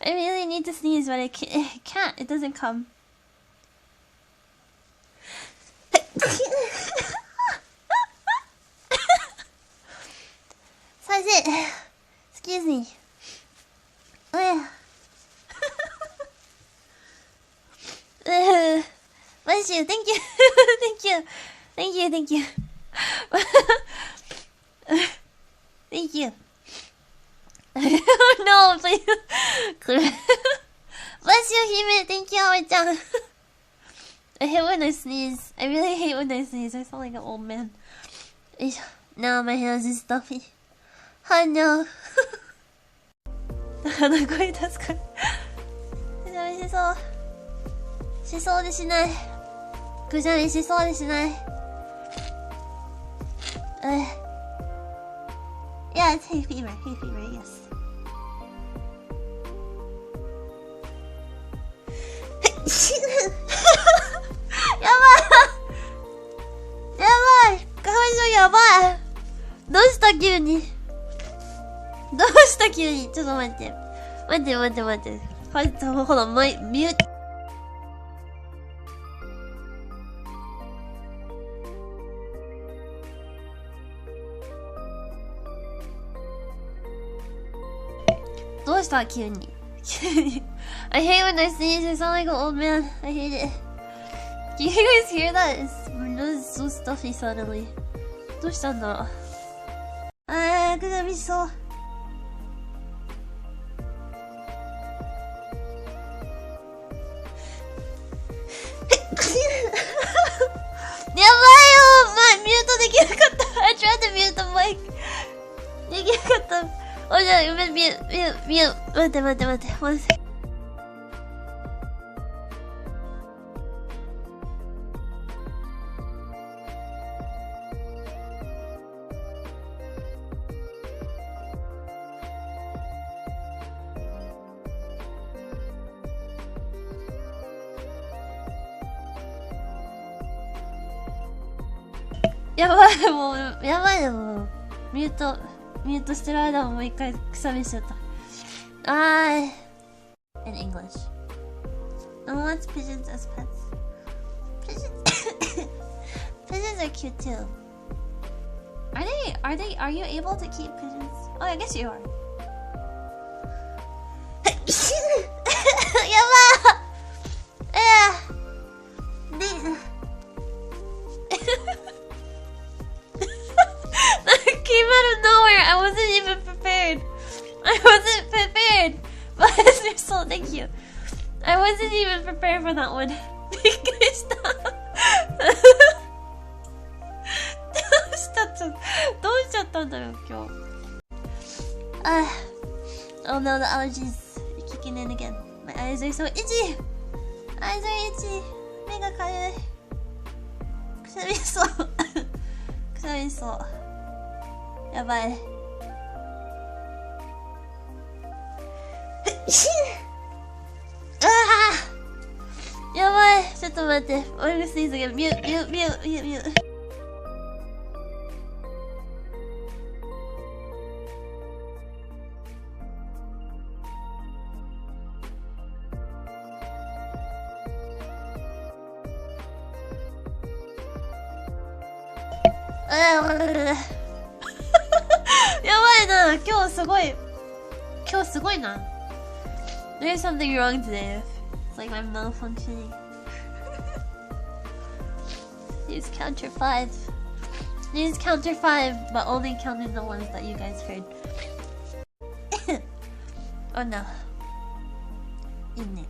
I really need to sneeze, but I can't. It doesn't come. So that's it. Excuse me. Bless you. Thank you. Thank you. Thank you. Thank you. Thank you. No, please. Bless you, Hime. Thank you, Aoi-chan. I hate when I sneeze. I really hate when I sneeze. I sound like an old man. Now my hands is stuffy. Oh no. 鼻声確かに。美味しそう。しそうでしない。ぐしゃりしそうでしない。Yeah, it's hay fever. Hay fever, yes. やばい。やばい。花粉症やばい。どうした急に。どうした急に。ちょっと待って。待って。ほら、ミュート。どうした急に。I hate when I sneeze. I sound like an old man. I hate it. Can you guys hear that? My nose is so stuffy suddenly. どうしたんだろう。くだみそう。やばいよ、ミュートできなかった。I tried to mute the mic. できなかった。おじゃあ、ミュー待って。やばいもうミュートしてる間ももう一回くしゃみしちゃった。In English. No one wants pigeons as pets. Pigeons are cute too. Are you able to keep pigeons? Oh, I guess you are. やばい。Came out of nowhere. I wasn't even prepared. Bless your soul, thank you. I wasn't even prepared for that one. びっくりした。どうしちゃったんだよ今日。Oh no, the allergies are kicking in again. My eyes are so itchy. Eyes are itchy. 目がかゆい。くしゃみそう。やばい。やばい。ちょっと待って。I'm gonna sneeze again. Mute. やばいな。今日すごいな。There's something wrong today. It's like I'm malfunctioning. Use counter 5. Use counter 5, but only counting the ones that you guys heard. Oh no. いいね。